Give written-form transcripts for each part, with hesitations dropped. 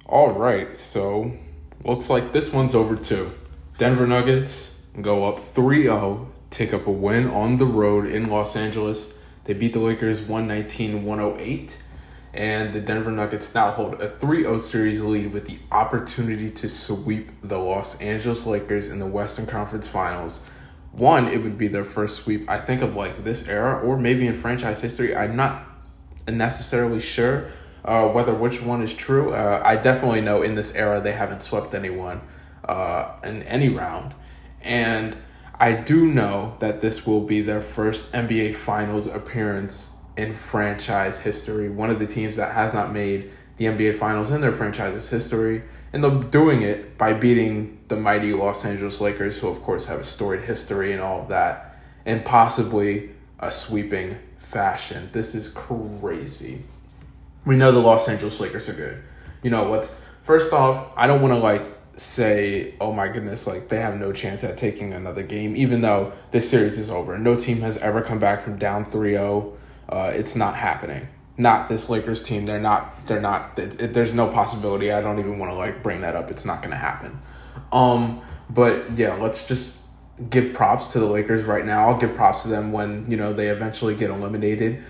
All right, so looks like this one's over too. Denver Nuggets go up 3-0, take up a win on the road in Los Angeles. They beat the Lakers 119-108, and the Denver Nuggets now hold a 3-0 series lead with the opportunity to sweep the Los Angeles Lakers in the Western Conference Finals. One, it would be their first sweep, I think, of like this era or maybe in franchise history. I'm not necessarily sure whether which one is true. I definitely know in this era they haven't swept anyone in any round. And I do know that this will be their first NBA Finals appearance in franchise history. One of the teams that has not made the NBA Finals in their franchise's history. And they're doing it by beating the mighty Los Angeles Lakers, who of course have a storied history and all of that, and possibly a sweeping fashion. This is crazy. We know the Los Angeles Lakers are good. You know what's first off, I don't want to say, oh my goodness, they have no chance at taking another game, even though this series is over. No team has ever come back from down 3-0. It's not happening. Not this Lakers team. They're not, there's no possibility. I don't even want to bring that up. It's not going to happen. But yeah, let's just give props to the Lakers right now. I'll give props to them when, they eventually get eliminated.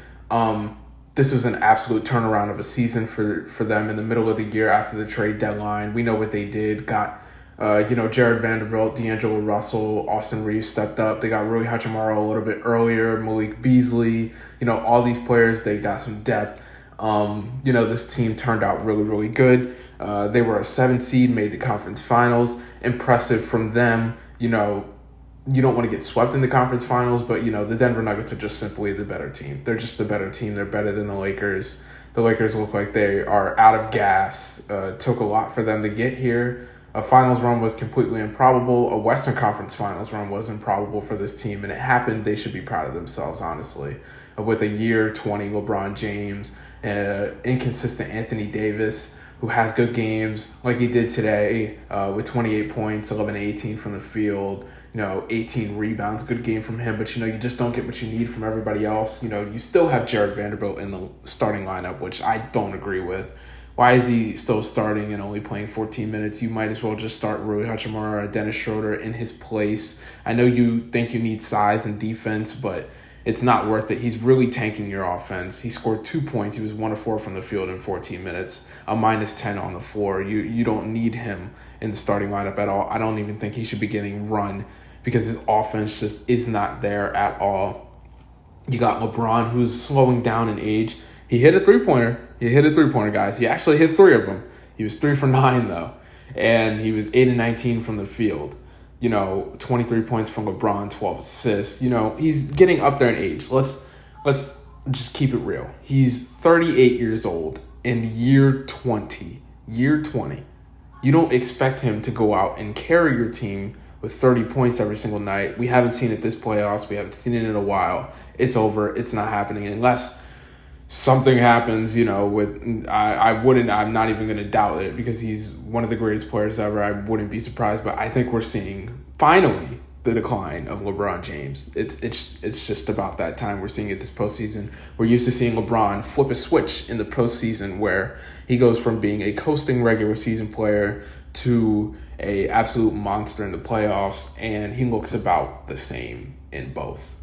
This was an absolute turnaround of a season for them in the middle of the year after the trade deadline. We know what they did. Got, Jared Vanderbilt, D'Angelo Russell, Austin Reeves stepped up. They got Rui Hachimura a little bit earlier, Malik Beasley. All these players, they got some depth. This team turned out really, really good. They were a 7 seed, made the conference finals. Impressive from them. You don't want to get swept in the conference finals, but, the Denver Nuggets are just simply the better team. They're just the better team. They're better than the Lakers. The Lakers look like they are out of gas. Took a lot for them to get here. A finals run was completely improbable. A Western Conference finals run was improbable for this team, and it happened. They should be proud of themselves, honestly. With a year 20 LeBron James, inconsistent Anthony Davis, who has good games like he did today with 28 points, 11-18 from the field, 18 rebounds, good game from him. But, you just don't get what you need from everybody else. You still have Jared Vanderbilt in the starting lineup, which I don't agree with. Why is he still starting and only playing 14 minutes? You might as well just start Rui Hachimura or Dennis Schroeder in his place. I know you think you need size and defense, but it's not worth it. He's really tanking your offense. He scored 2 points. He was 1 of 4 from the field in 14 minutes, a -10 on the floor. You don't need him in the starting lineup at all. I don't even think he should be getting run because his offense just is not there at all. You got LeBron, who's slowing down in age. He hit a three-pointer. Guys. He actually hit 3 of them. He was 3 for 9, though. And he was 8-19 from the field. 23 points from LeBron, 12 assists. He's getting up there in age. Let's just keep it real. He's 38 years old in year 20. Year 20. You don't expect him to go out and carry your team with 30 points every single night. We haven't seen it this playoffs. We haven't seen it in a while. It's over. It's not happening unless something happens, I'm not even going to doubt it because he's one of the greatest players ever. I wouldn't be surprised, but I think we're seeing finally the decline of LeBron James. It's just about that time. We're seeing it this postseason. We're used to seeing LeBron flip a switch in the postseason where he goes from being a coasting regular season player to a absolute monster in the playoffs, and he looks about the same in both.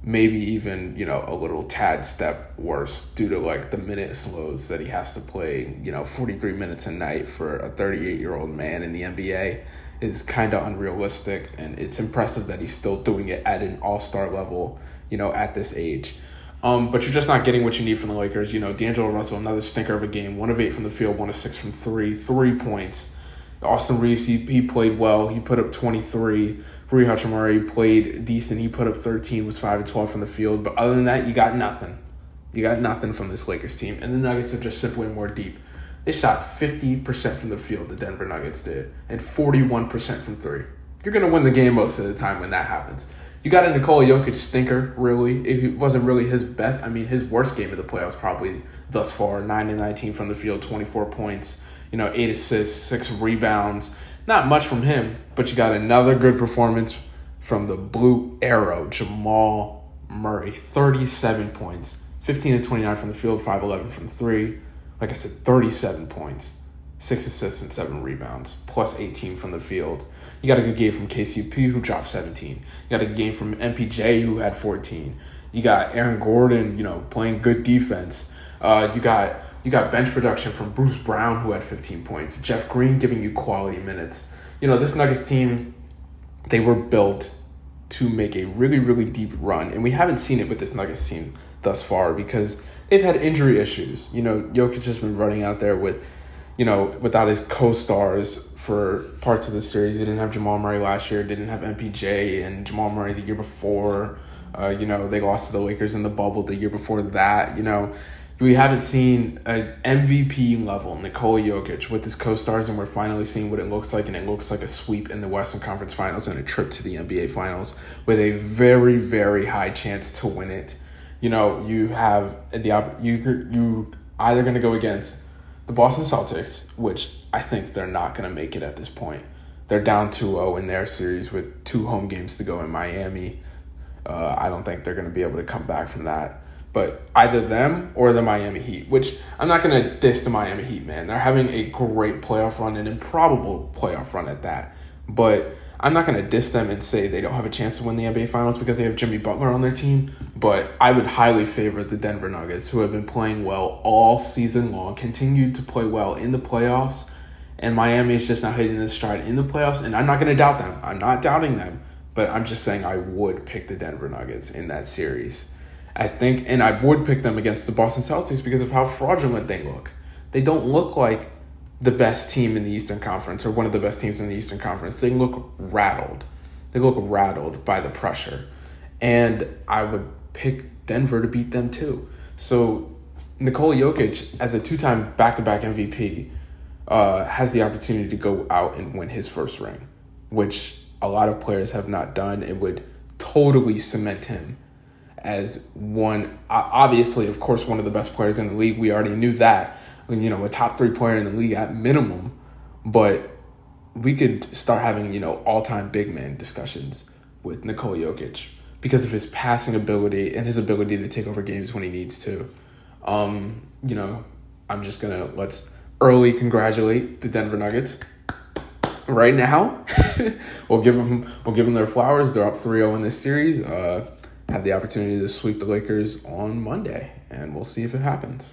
Maybe even, a little tad step worse due to the minute slows that he has to play, 43 minutes a night for a 38-year-old man in the NBA is kind of unrealistic. And it's impressive that he's still doing it at an all-star level, at this age. But you're just not getting what you need from the Lakers. D'Angelo Russell, another stinker of a game, 1 of 8 from the field, 1 of 6 from 3 points. Austin Reeves, he played well. He put up 23. Rui Hachimura, he played decent. He put up 13, was 5 of 12 from the field. But other than that, you got nothing. You got nothing from this Lakers team. And the Nuggets are just simply more deep. They shot 50% from the field, the Denver Nuggets did, and 41% from 3. You're going to win the game most of the time when that happens. You got a Nikola Jokic stinker, really. It wasn't really his best. His worst game of the playoffs probably thus far. 9-19 from the field, 24 points, 8 assists, 6 rebounds. Not much from him, but you got another good performance from the Blue Arrow, Jamal Murray. 37 points, 15-29 from the field, 5-11 from 3. Like I said, 37 points, 6 assists and 7 rebounds, plus 18 from the field. You got a good game from KCP, who dropped 17. You got a good game from MPJ, who had 14. You got Aaron Gordon, playing good defense. You got bench production from Bruce Brown, who had 15 points. Jeff Green giving you quality minutes. This Nuggets team, they were built to make a really, really deep run. And we haven't seen it with this Nuggets team thus far because they've had injury issues. Jokic has been running out there without his co-stars for parts of the series. He didn't have Jamal Murray last year, didn't have MPJ and Jamal Murray the year before. They lost to the Lakers in the bubble the year before that. We haven't seen an MVP level Nikola Jokic with his co-stars, and we're finally seeing what it looks like, and it looks like a sweep in the Western Conference Finals and a trip to the NBA Finals with a very, very high chance to win it. You have you either going to go against the Boston Celtics, which I think they're not going to make it at this point. They're down 2-0 in their series with 2 home games to go in Miami. I don't think they're going to be able to come back from that. But either them or the Miami Heat, which I'm not going to diss the Miami Heat, man. They're having a great playoff run, an improbable playoff run at that. But I'm not going to diss them and say they don't have a chance to win the NBA Finals because they have Jimmy Butler on their team. But I would highly favor the Denver Nuggets, who have been playing well all season long, continued to play well in the playoffs. And Miami is just now hitting this stride in the playoffs. And I'm not going to doubt them. I'm not doubting them. But I'm just saying I would pick the Denver Nuggets in that series. I think, and I would pick them against the Boston Celtics because of how fraudulent they look. They don't look like the best team in the Eastern Conference or one of the best teams in the Eastern Conference. They look rattled. They look rattled by the pressure. And I would pick Denver to beat them too. So Nikola Jokic, as a 2-time back-to-back MVP, has the opportunity to go out and win his first ring, which a lot of players have not done. It would totally cement him as obviously, of course, one of the best players in the league. We already knew that, a top 3 player in the league at minimum. But we could start having, all-time big man discussions with Nikola Jokic because of his passing ability and his ability to take over games when he needs to. I'm just let's early congratulate the Denver Nuggets right now. We'll give them their flowers. They're up 3-0 in this series. Have the opportunity to sweep the Lakers on Monday, and we'll see if it happens.